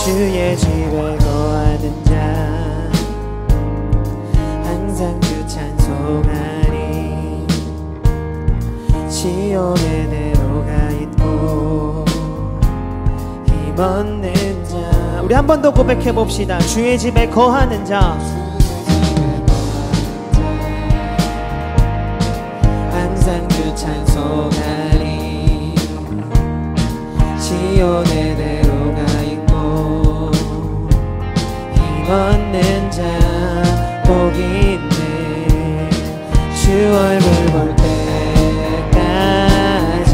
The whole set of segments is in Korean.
주의 집에 거하는 자 항상 주 찬송하리. 시온의 대로가 있고 힘없는 자. 우리 한 번 더 고백해 봅시다. 주의 집에 거하는 자 항상 주 찬송하리. 시온의 대로가 있고 힘없는 자 복이 있네. 주 얼굴 볼 때까지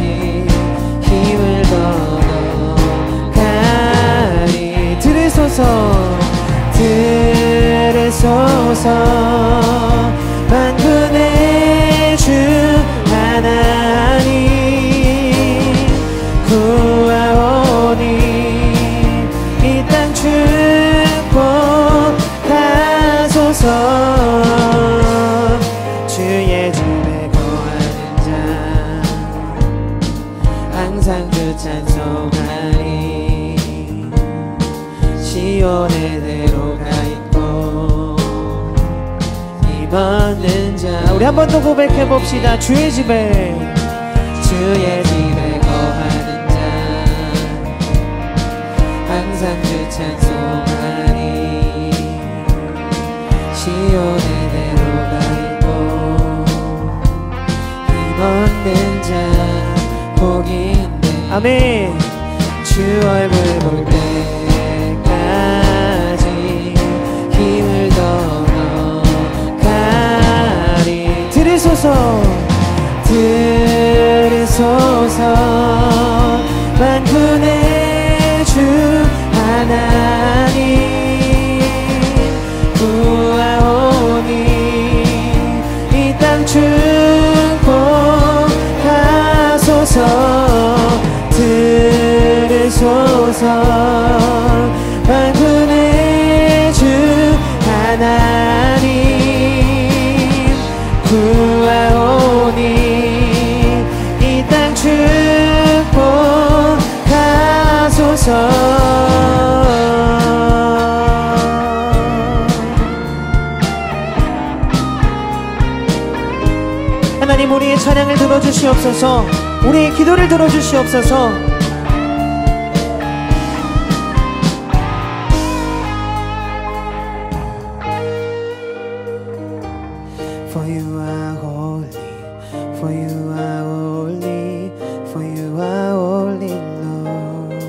힘을 더더가리. 들으소서 만군의 주 하나님 구하오니 이 땅 축복하소서. 주의 집에 거하는 자 항상 주 찬송하리. 시온의 대로가 있고 힘없는 자. 우리 한 번 더 고백해 봅시다. 주의 집에 거하는 자 항상 주 찬송하리. 시온의 대로가 있고 힘없는 자 복이 있네. 아멘. 주 얼굴 볼 때까지 힘을 더더가리. 들으소서 만군의 주 하나님 구하오니 이 땅 축복하소서. 들으소서 만군의 주 하나님 구하오니 이 땅 축복하소서. 하나님 우리의 찬양을 들어주시옵소서. 우리의 기도를 들어주시옵소서. For you are holy, for you are holy, for you are holy, Lord.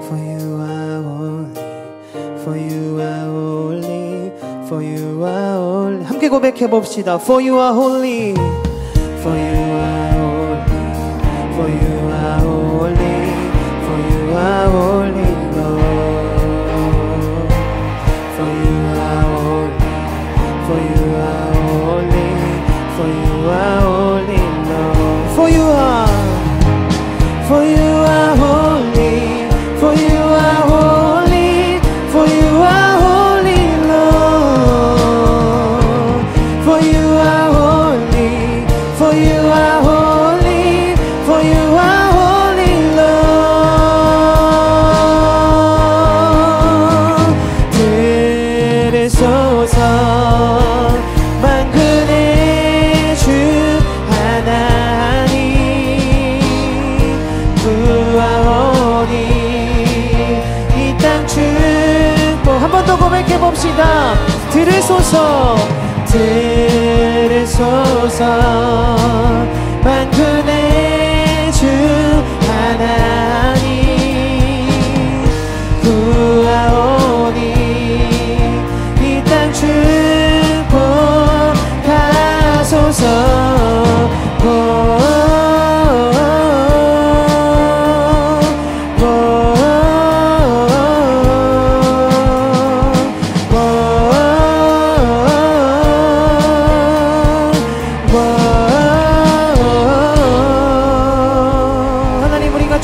For you are holy, for you are holy, for you are holy. 함께 고백해 봅시다. For you are holy, for you are holy, for you are holy, for you are holy, Lord. For you are holy, for you are holy, for you are holy, Lord. For you are holy, for you are holy, for you are holy, Lord. For you are holy, for you are holy, for you are holy, Lord. 들으소서 만군의 주 하나님 구하오니 이 땅 축복. 한 번 더 고백해 봅시다. 들으소서 만군의 주 하나님 구하오니 이 땅 축복하소서.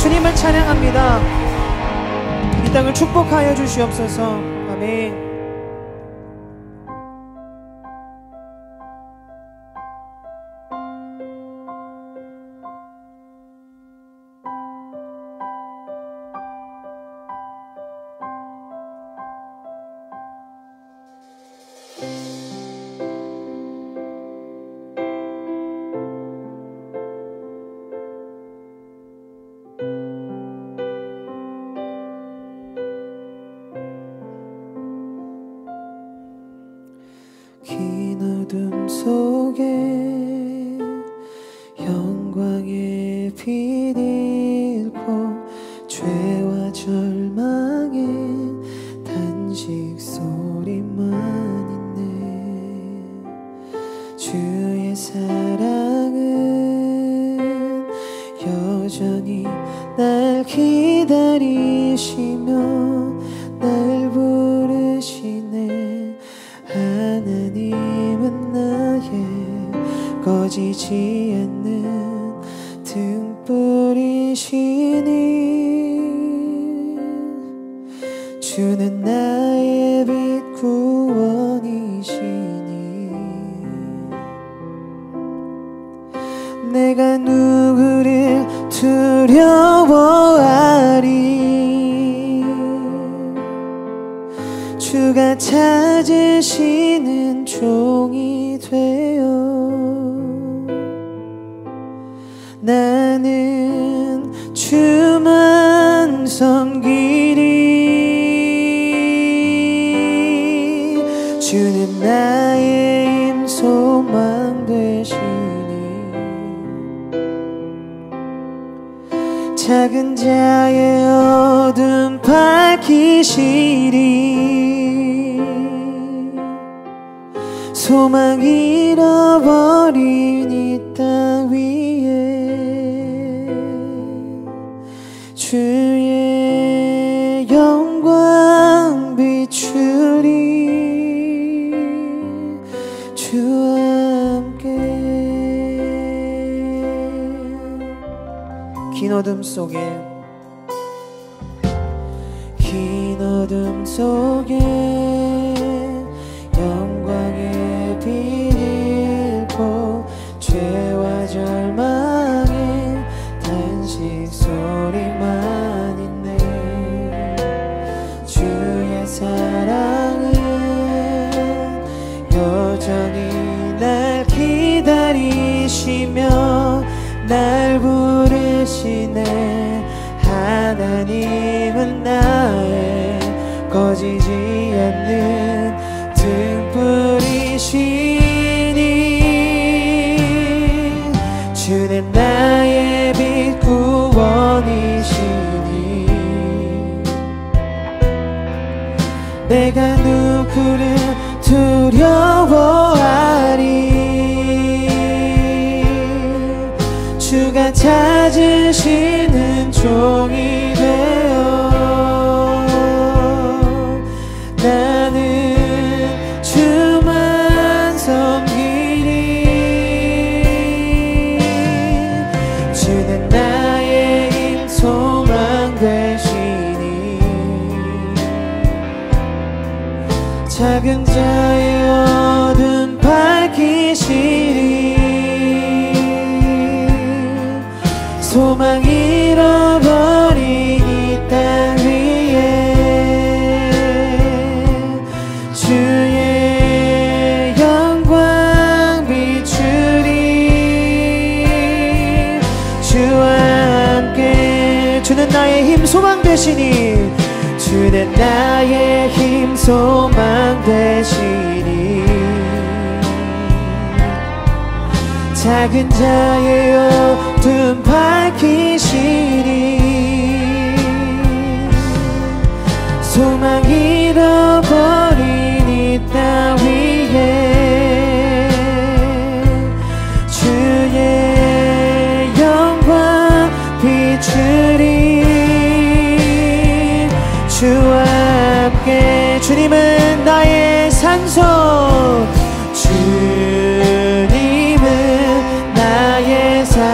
주님을 찬양합니다. 이 땅을 축복하여 주시옵소서. 아멘. 긴 어둠 속에 영광의 빛 잃고 죄와 절망의 단식 소리만 있네. 주의 사랑은 여전히 날 기다리시며 날 부르시네. 하나님은 나의 꺼지지 않는 등불이시니 주는 나의 빛 구원이시니 내가 누구를 두려워하리. 주가 찾으시는 종이 되어 나는 주만 섬기리. 주는 나의 힘 소망 되시니 작은 자의 어둠 밝히시리. 소망 잃어버린 이 땅 위에 주의 영광 비추리. 주와 함께 긴 어둠 속에 영광의 빛 잃고 죄와 절망의 단식 소리만 있네. 주의 사랑은 여전히 날 기다리시며 날 부르시네. 하나님은 나의 꺼지지 않는 등불이시니 주는 나의 빛 구원이시니 내가 누구를 두려워하리. 주가 찾으시는 종이 되어 나는 주만 섬기리. 주는 나의 힘 소망 되시니 작은 자의 어둠 밝히시리. 소망 잃어버린 이 땅 위에 주의 영광 비추리. 주와 함께 주는 나의 힘 소망 되시니 주는 나의 힘 소망 되시니 작은 자의 어둠 밝히시니 소망 잃어버린 이 땅 위에 주의 영광 비추리. 주와 함께 주님은 나의 산소 주님은 나의 산소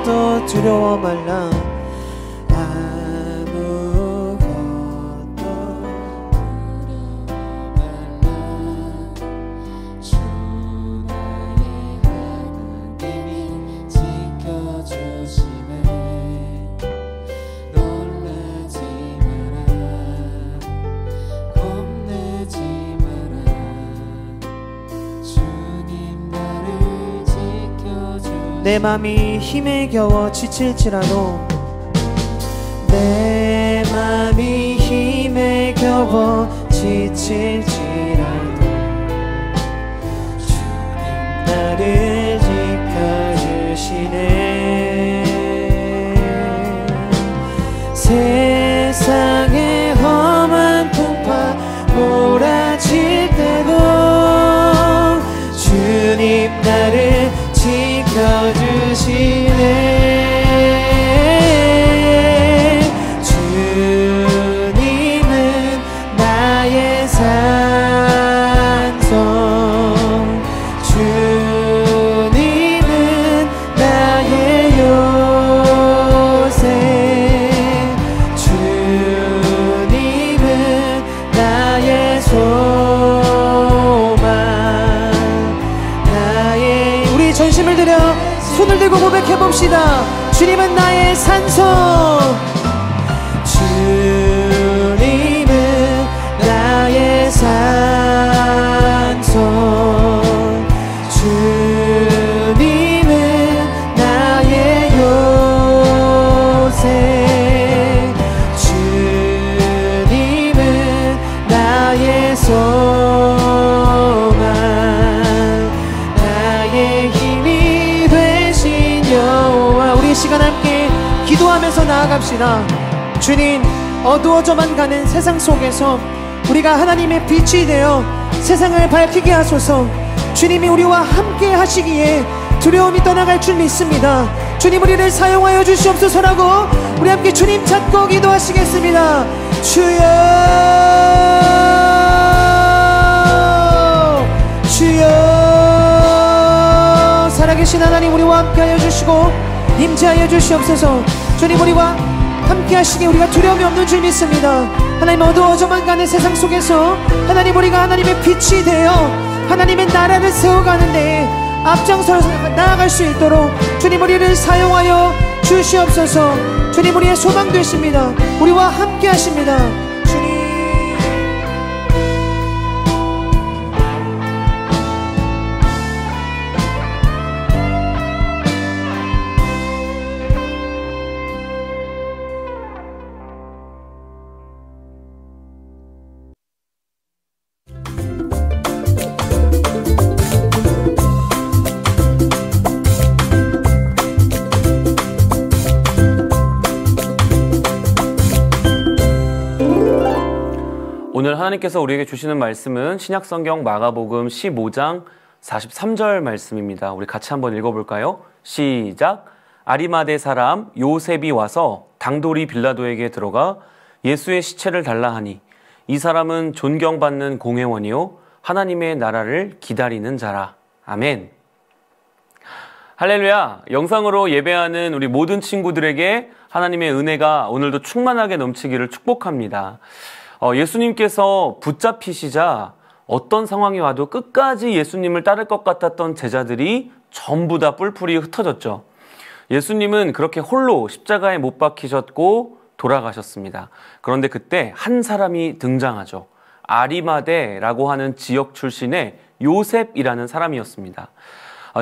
아무것도 두려워 말라. 내 맘이 힘에 겨워 지칠지라도 내 맘이 힘에 겨워 지칠지라도 주님 나를 지켜주시네. 세상의 험한 풍파 몰아칠 때도 주님 나를 지켜주시네. 주님은 나의 산성, 주님은 나의 요새, 주님은 나의 소망, 나의. 우리 전심을 들여 손을 들고 고백해봅시다. 주님은 나의 산성, 주님은 나의 산성, 주님은 나의 요새, 주님은 나의 소망, 나의 힘이 되신 여호와. 우리 시간 함께 기도하면서 나아갑시다. 주님, 어두워져만 가는 세상 속에서 우리가 하나님의 빛이 되어 세상을 밝히게 하소서. 주님이 우리와 함께 하시기에 두려움이 떠나갈 줄 믿습니다. 주님, 우리를 사용하여 주시옵소서라고 우리 함께 주님 찾고 기도하시겠습니다. 주여, 주여. 살아계신 하나님, 우리와 함께하여 주시고 임재하여 주시옵소서. 주님, 우리와 함께 하시기에 우리가 두려움이 없는 줄 믿습니다. 하나님, 어두워져만 가는 세상 속에서 하나님, 우리가 하나님의 빛이 되어 하나님의 나라를 세워가는데 앞장서서 나아갈 수 있도록 주님, 우리를 사용하여 주시옵소서. 주님, 우리의 소망 되십니다. 우리와 함께 하십니다. 주님. 오늘 하나님께서 우리에게 주시는 말씀은 신약성경 마가복음 15장 43절 말씀입니다. 우리 같이 한번 읽어볼까요? 시작! 아리마대 사람 요셉이 와서 당돌이 빌라도에게 들어가 예수의 시체를 달라 하니 이 사람은 존경받는 공회원이요 하나님의 나라를 기다리는 자라. 아멘. 할렐루야. 영상으로 예배하는 우리 모든 친구들에게 하나님의 은혜가 오늘도 충만하게 넘치기를 축복합니다. 예수님께서 붙잡히시자 어떤 상황이 와도 끝까지 예수님을 따를 것 같았던 제자들이 전부 다 뿔뿔이 흩어졌죠. 예수님은 그렇게 홀로 십자가에 못 박히셨고 돌아가셨습니다. 그런데 그때 한 사람이 등장하죠. 아리마대라고 하는 지역 출신의 요셉이라는 사람이었습니다.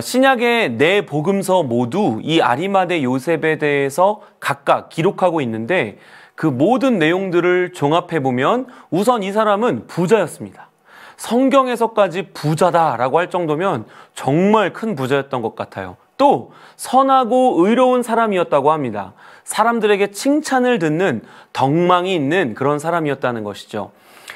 신약의 네 복음서 모두 이 아리마대 요셉에 대해서 각각 기록하고 있는데 그 모든 내용들을 종합해보면 우선 이 사람은 부자였습니다. 성경에서까지 부자다라고 할 정도면 정말 큰 부자였던 것 같아요. 또 선하고 의로운 사람이었다고 합니다. 사람들에게 칭찬을 듣는 덕망이 있는 그런 사람이었다는 것이죠.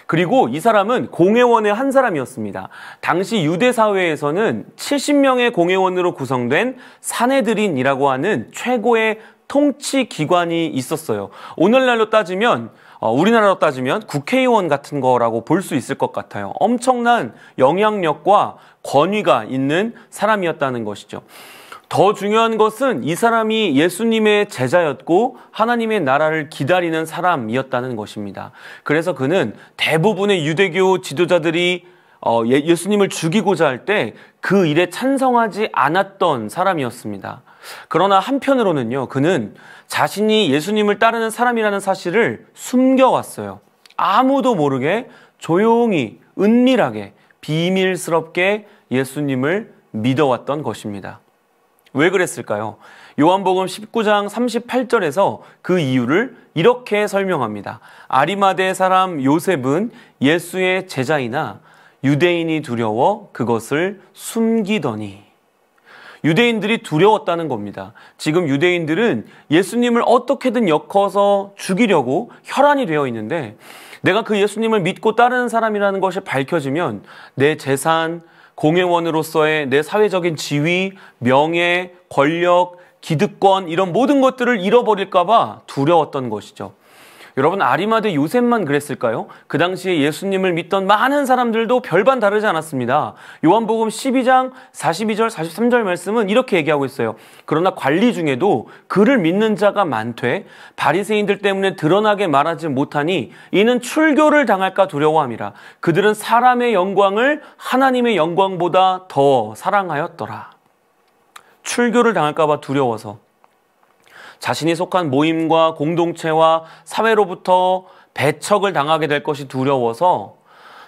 그리고 이 사람은 공회원의 한 사람이었습니다. 당시 유대 사회에서는 70명의 공회원으로 구성된 산헤드린이라고 하는 최고의 통치 기관이 있었어요. 오늘날로 따지면 우리나라로 따지면 국회의원 같은 거라고 볼 수 있을 것 같아요. 엄청난 영향력과 권위가 있는 사람이었다는 것이죠. 더 중요한 것은 이 사람이 예수님의 제자였고 하나님의 나라를 기다리는 사람이었다는 것입니다. 그래서 그는 대부분의 유대교 지도자들이 예수님을 죽이고자 할 때 그 일에 찬성하지 않았던 사람이었습니다. 그러나 한편으로는요, 그는 자신이 예수님을 따르는 사람이라는 사실을 숨겨왔어요. 아무도 모르게 조용히 은밀하게 비밀스럽게 예수님을 믿어왔던 것입니다. 왜 그랬을까요? 요한복음 19장 38절에서 그 이유를 이렇게 설명합니다. 아리마대 사람 요셉은 예수의 제자이나 유대인이 두려워 그것을 숨기더니. 유대인들이 두려웠다는 겁니다. 지금 유대인들은 예수님을 어떻게든 엮어서 죽이려고 혈안이 되어 있는데, 내가 그 예수님을 믿고 따르는 사람이라는 것이 밝혀지면 내 재산, 공회원으로서의 내 사회적인 지위, 명예, 권력, 기득권, 이런 모든 것들을 잃어버릴까 봐 두려웠던 것이죠. 여러분, 아리마대 요셉만 그랬을까요? 그 당시에 예수님을 믿던 많은 사람들도 별반 다르지 않았습니다. 요한복음 12장 42절 43절 말씀은 이렇게 얘기하고 있어요. 그러나 관리 중에도 그를 믿는 자가 많되 바리새인들 때문에 드러나게 말하지 못하니 이는 출교를 당할까 두려워함이라. 그들은 사람의 영광을 하나님의 영광보다 더 사랑하였더라. 출교를 당할까 봐 두려워서, 자신이 속한 모임과 공동체와 사회로부터 배척을 당하게 될 것이 두려워서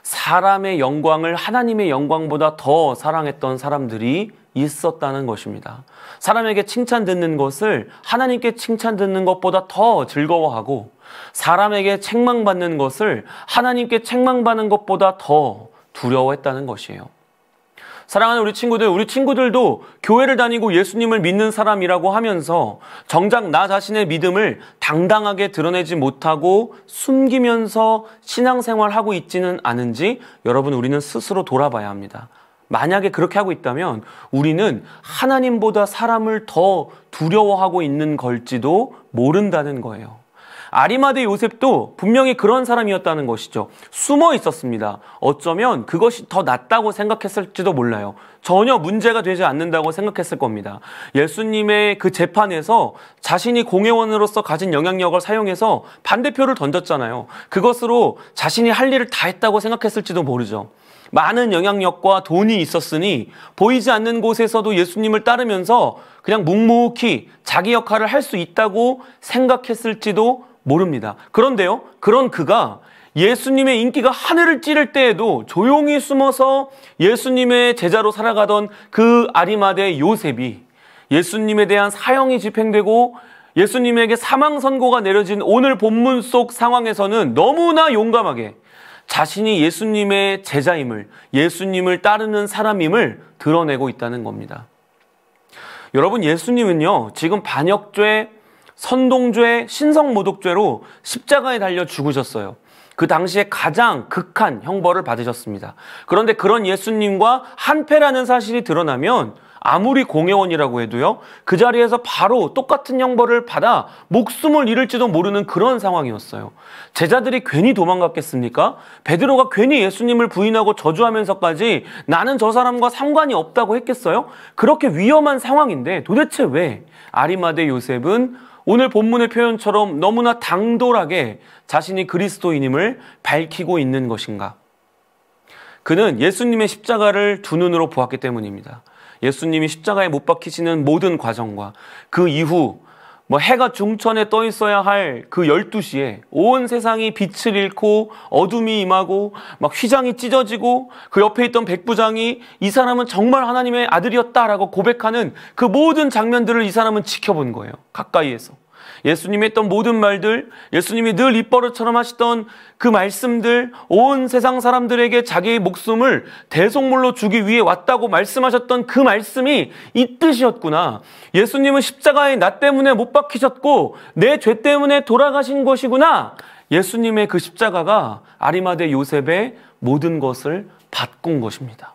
사람의 영광을 하나님의 영광보다 더 사랑했던 사람들이 있었다는 것입니다. 사람에게 칭찬 듣는 것을 하나님께 칭찬 듣는 것보다 더 즐거워하고, 사람에게 책망받는 것을 하나님께 책망받는 것보다 더 두려워했다는 것이에요. 사랑하는 우리 친구들도 교회를 다니고 예수님을 믿는 사람이라고 하면서 정작 나 자신의 믿음을 당당하게 드러내지 못하고 숨기면서 신앙생활하고 있지는 않은지 여러분, 우리는 스스로 돌아봐야 합니다. 만약에 그렇게 하고 있다면 우리는 하나님보다 사람을 더 두려워하고 있는 걸지도 모른다는 거예요. 아리마대 요셉도 분명히 그런 사람이었다는 것이죠. 숨어 있었습니다. 어쩌면 그것이 더 낫다고 생각했을지도 몰라요. 전혀 문제가 되지 않는다고 생각했을 겁니다. 예수님의 그 재판에서 자신이 공회원으로서 가진 영향력을 사용해서 반대표를 던졌잖아요. 그것으로 자신이 할 일을 다 했다고 생각했을지도 모르죠. 많은 영향력과 돈이 있었으니 보이지 않는 곳에서도 예수님을 따르면서 그냥 묵묵히 자기 역할을 할 수 있다고 생각했을지도 모릅니다. 그런데요, 그런 그가 예수님의 인기가 하늘을 찌를 때에도 조용히 숨어서 예수님의 제자로 살아가던 그 아리마대 요셉이 예수님에 대한 사형이 집행되고 예수님에게 사망 선고가 내려진 오늘 본문 속 상황에서는 너무나 용감하게 자신이 예수님의 제자임을, 예수님을 따르는 사람임을 드러내고 있다는 겁니다. 여러분, 예수님은요, 지금 반역죄, 선동죄, 신성모독죄로 십자가에 달려 죽으셨어요. 그 당시에 가장 극한 형벌을 받으셨습니다. 그런데 그런 예수님과 한패라는 사실이 드러나면 아무리 공회원이라고 해도요, 그 자리에서 바로 똑같은 형벌을 받아 목숨을 잃을지도 모르는 그런 상황이었어요. 제자들이 괜히 도망갔겠습니까? 베드로가 괜히 예수님을 부인하고 저주하면서까지 나는 저 사람과 상관이 없다고 했겠어요? 그렇게 위험한 상황인데 도대체 왜 아리마대 요셉은 오늘 본문의 표현처럼 너무나 당돌하게 자신이 그리스도인임을 밝히고 있는 것인가? 그는 예수님의 십자가를 두 눈으로 보았기 때문입니다. 예수님이 십자가에 못 박히시는 모든 과정과 그 이후 해가 중천에 떠 있어야 할 그 12시에 온 세상이 빛을 잃고 어둠이 임하고 막 휘장이 찢어지고 그 옆에 있던 백부장이 이 사람은 정말 하나님의 아들이었다라고 고백하는 그 모든 장면들을 이 사람은 지켜본 거예요. 가까이에서. 예수님이 했던 모든 말들, 예수님이 늘 입버릇처럼 하시던 그 말씀들, 온 세상 사람들에게 자기의 목숨을 대속물로 주기 위해 왔다고 말씀하셨던 그 말씀이 이 뜻이었구나. 예수님은 십자가에 나 때문에 못 박히셨고 내 죄 때문에 돌아가신 것이구나. 예수님의 그 십자가가 아리마대 요셉의 모든 것을 바꾼 것입니다.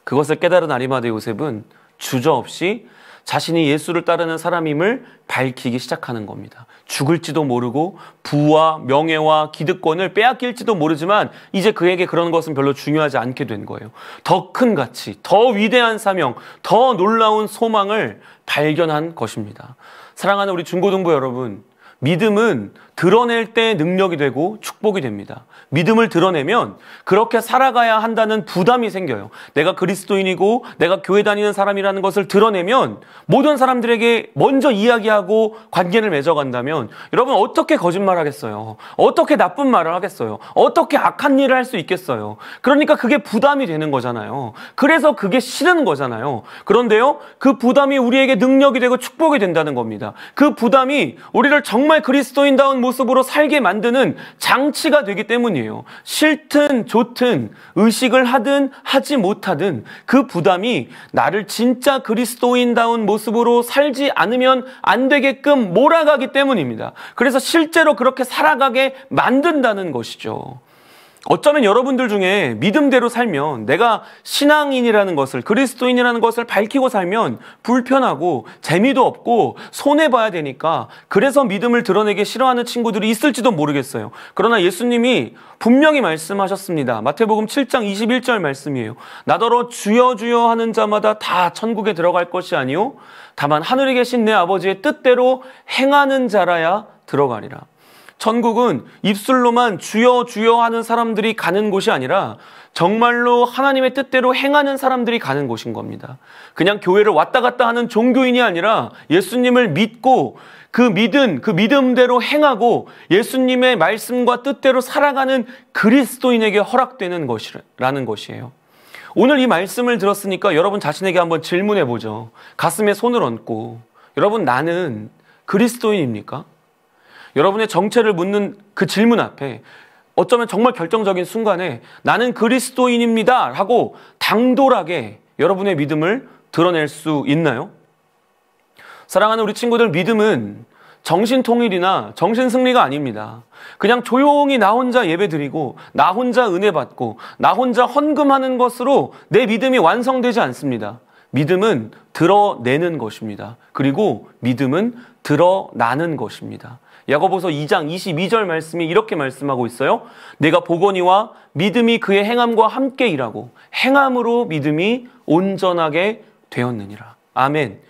그것을 깨달은 아리마대 요셉은 주저없이 자신이 예수를 따르는 사람임을 밝히기 시작하는 겁니다. 죽을지도 모르고 부와 명예와 기득권을 빼앗길지도 모르지만 이제 그에게 그런 것은 별로 중요하지 않게 된 거예요. 더 큰 가치, 더 위대한 사명, 더 놀라운 소망을 발견한 것입니다. 사랑하는 우리 중고등부 여러분, 믿음은 드러낼 때 능력이 되고 축복이 됩니다. 믿음을 드러내면 그렇게 살아가야 한다는 부담이 생겨요. 내가 그리스도인이고 내가 교회 다니는 사람이라는 것을 드러내면 모든 사람들에게 먼저 이야기하고 관계를 맺어간다면 여러분 어떻게 거짓말하겠어요? 어떻게 나쁜 말을 하겠어요? 어떻게 악한 일을 할 수 있겠어요? 그러니까 그게 부담이 되는 거잖아요. 그래서 그게 싫은 거잖아요. 그런데요, 그 부담이 우리에게 능력이 되고 축복이 된다는 겁니다. 그 부담이 우리를 정말 그리스도인다운 모습으로 살게 만드는 장치가 되기 때문이에요. 싫든 좋든 의식을 하든 하지 못하든 그 부담이 나를 진짜 그리스도인다운 모습으로 살지 않으면 안 되게끔 몰아가기 때문입니다. 그래서 실제로 그렇게 살아가게 만든다는 것이죠. 어쩌면 여러분들 중에 믿음대로 살면, 내가 신앙인이라는 것을, 그리스도인이라는 것을 밝히고 살면 불편하고 재미도 없고 손해봐야 되니까 그래서 믿음을 드러내기 싫어하는 친구들이 있을지도 모르겠어요. 그러나 예수님이 분명히 말씀하셨습니다. 마태복음 7장 21절 말씀이에요. 나더러 주여 주여 하는 자마다 다 천국에 들어갈 것이 아니요 다만 하늘에 계신 내 아버지의 뜻대로 행하는 자라야 들어가리라. 천국은 입술로만 주여 주여 하는 사람들이 가는 곳이 아니라 정말로 하나님의 뜻대로 행하는 사람들이 가는 곳인 겁니다. 그냥 교회를 왔다 갔다 하는 종교인이 아니라 예수님을 믿고 그 믿음대로 행하고 예수님의 말씀과 뜻대로 살아가는 그리스도인에게 허락되는 것이라는 것이에요. 오늘 이 말씀을 들었으니까 여러분 자신에게 한번 질문해 보죠. 가슴에 손을 얹고, 여러분 나는 그리스도인입니까? 여러분의 정체를 묻는 그 질문 앞에 어쩌면 정말 결정적인 순간에 나는 그리스도인입니다 하고 당돌하게 여러분의 믿음을 드러낼 수 있나요? 사랑하는 우리 친구들, 믿음은 정신통일이나 정신승리가 아닙니다. 그냥 조용히 나 혼자 예배드리고 나 혼자 은혜 받고 나 혼자 헌금하는 것으로 내 믿음이 완성되지 않습니다. 믿음은 드러내는 것입니다. 그리고 믿음은 드러나는 것입니다. 야고보서 2장 22절 말씀이 이렇게 말씀하고 있어요. 내가 보거니와 믿음이 그의 행함과 함께 일하고 행함으로 믿음이 온전하게 되었느니라. 아멘.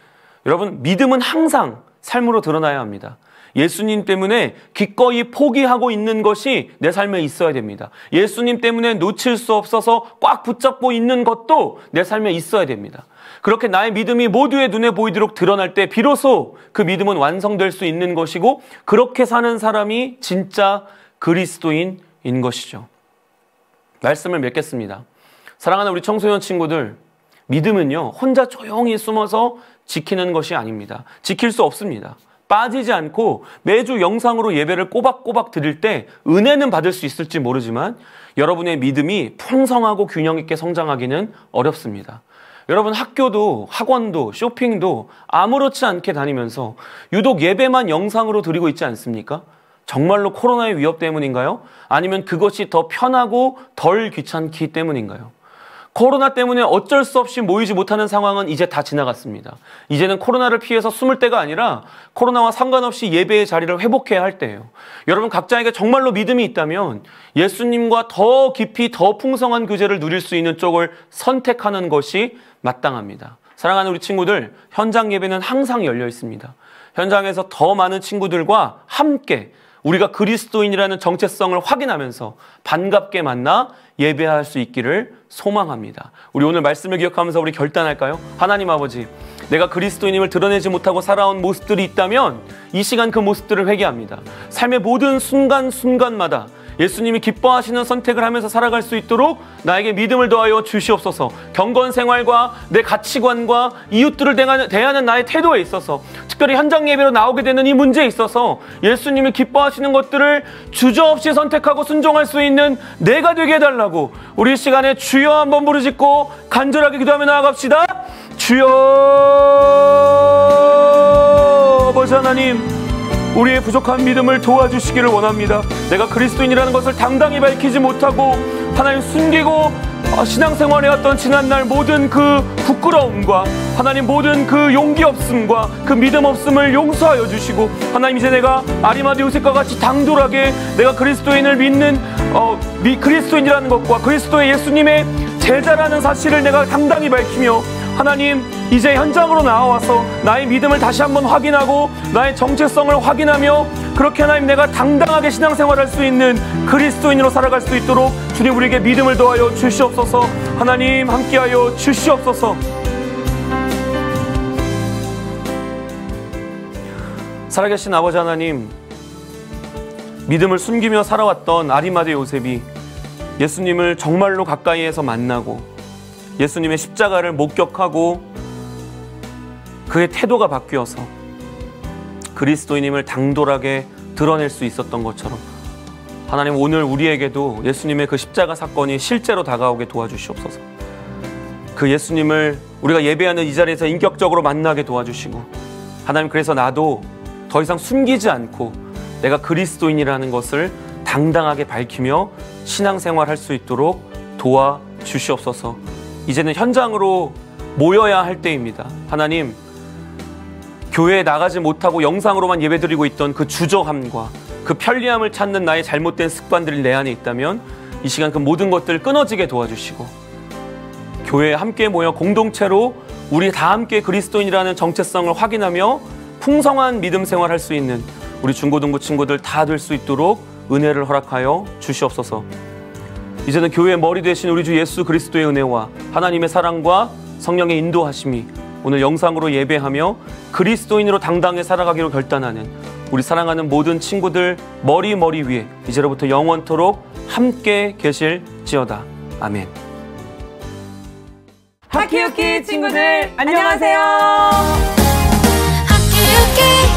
여러분, 믿음은 항상 삶으로 드러나야 합니다. 예수님 때문에 기꺼이 포기하고 있는 것이 내 삶에 있어야 됩니다. 예수님 때문에 놓칠 수 없어서 꽉 붙잡고 있는 것도 내 삶에 있어야 됩니다. 그렇게 나의 믿음이 모두의 눈에 보이도록 드러날 때 비로소 그 믿음은 완성될 수 있는 것이고, 그렇게 사는 사람이 진짜 그리스도인인 것이죠. 말씀을 맺겠습니다. 사랑하는 우리 청소년 친구들, 믿음은요 혼자 조용히 숨어서 지키는 것이 아닙니다. 지킬 수 없습니다. 빠지지 않고 매주 영상으로 예배를 꼬박꼬박 드릴 때 은혜는 받을 수 있을지 모르지만 여러분의 믿음이 풍성하고 균형 있게 성장하기는 어렵습니다. 여러분, 학교도 학원도 쇼핑도 아무렇지 않게 다니면서 유독 예배만 영상으로 드리고 있지 않습니까? 정말로 코로나의 위협 때문인가요? 아니면 그것이 더 편하고 덜 귀찮기 때문인가요? 코로나 때문에 어쩔 수 없이 모이지 못하는 상황은 이제 다 지나갔습니다. 이제는 코로나를 피해서 숨을 때가 아니라 코로나와 상관없이 예배의 자리를 회복해야 할 때예요. 여러분, 각자에게 정말로 믿음이 있다면 예수님과 더 깊이 더 풍성한 교제를 누릴 수 있는 쪽을 선택하는 것이 마땅합니다. 사랑하는 우리 친구들, 현장 예배는 항상 열려 있습니다. 현장에서 더 많은 친구들과 함께 우리가 그리스도인이라는 정체성을 확인하면서 반갑게 만나 예배할 수 있기를 소망합니다. 우리 오늘 말씀을 기억하면서 우리 결단할까요? 하나님 아버지, 내가 그리스도인임을 드러내지 못하고 살아온 모습들이 있다면 이 시간 그 모습들을 회개합니다. 삶의 모든 순간순간마다 예수님이 기뻐하시는 선택을 하면서 살아갈 수 있도록 나에게 믿음을 더하여 주시옵소서. 경건 생활과 내 가치관과 이웃들을 대하는 나의 태도에 있어서, 특별히 현장 예배로 나오게 되는 이 문제에 있어서 예수님이 기뻐하시는 것들을 주저없이 선택하고 순종할 수 있는 내가 되게 해달라고 우리 시간에 주여 한번 부르짖고 간절하게 기도하며 나아갑시다. 주여. 아버지 하나님, 우리의 부족한 믿음을 도와주시기를 원합니다. 내가 그리스도인이라는 것을 당당히 밝히지 못하고 하나님 숨기고 신앙생활에 왔던 지난날 모든 그 부끄러움과 하나님 모든 그 용기 없음과 그 믿음 없음을 용서하여 주시고, 하나님 이제 내가 아리마대 요셉과 같이 당돌하게 내가 그리스도인을 믿는 그리스도인이라는 것과 그리스도의 예수님의 제자라는 사실을 내가 당당히 밝히며, 하나님 이제 현장으로 나와서 나의 믿음을 다시 한번 확인하고 나의 정체성을 확인하며, 그렇게 하나님 내가 당당하게 신앙생활할 수 있는 그리스도인으로 살아갈 수 있도록 주님 우리에게 믿음을 더하여 주시옵소서. 하나님 함께하여 주시옵소서. 살아계신 아버지 하나님, 믿음을 숨기며 살아왔던 아리마대 요셉이 예수님을 정말로 가까이에서 만나고 예수님의 십자가를 목격하고 그의 태도가 바뀌어서 그리스도인임을 당돌하게 드러낼 수 있었던 것처럼, 하나님 오늘 우리에게도 예수님의 그 십자가 사건이 실제로 다가오게 도와주시옵소서. 그 예수님을 우리가 예배하는 이 자리에서 인격적으로 만나게 도와주시고, 하나님 그래서 나도 더 이상 숨기지 않고 내가 그리스도인이라는 것을 당당하게 밝히며 신앙생활할 수 있도록 도와주시옵소서. 이제는 현장으로 모여야 할 때입니다. 하나님, 교회에 나가지 못하고 영상으로만 예배드리고 있던 그 주저함과 그 편리함을 찾는 나의 잘못된 습관들이 내 안에 있다면 이 시간 그 모든 것들 끊어지게 도와주시고, 교회에 함께 모여 공동체로 우리 다 함께 그리스도인이라는 정체성을 확인하며 풍성한 믿음 생활할 수 있는 우리 중고등부 친구들 다 될 수 있도록 은혜를 허락하여 주시옵소서. 이제는 교회의 머리 되신 우리 주 예수 그리스도의 은혜와 하나님의 사랑과 성령의 인도하심이 오늘 영상으로 예배하며 그리스도인으로 당당히 살아가기로 결단하는 우리 사랑하는 모든 친구들 머리 위에 이제로부터 영원토록 함께 계실지어다. 아멘. 하키유키 친구들 안녕하세요. 하키유키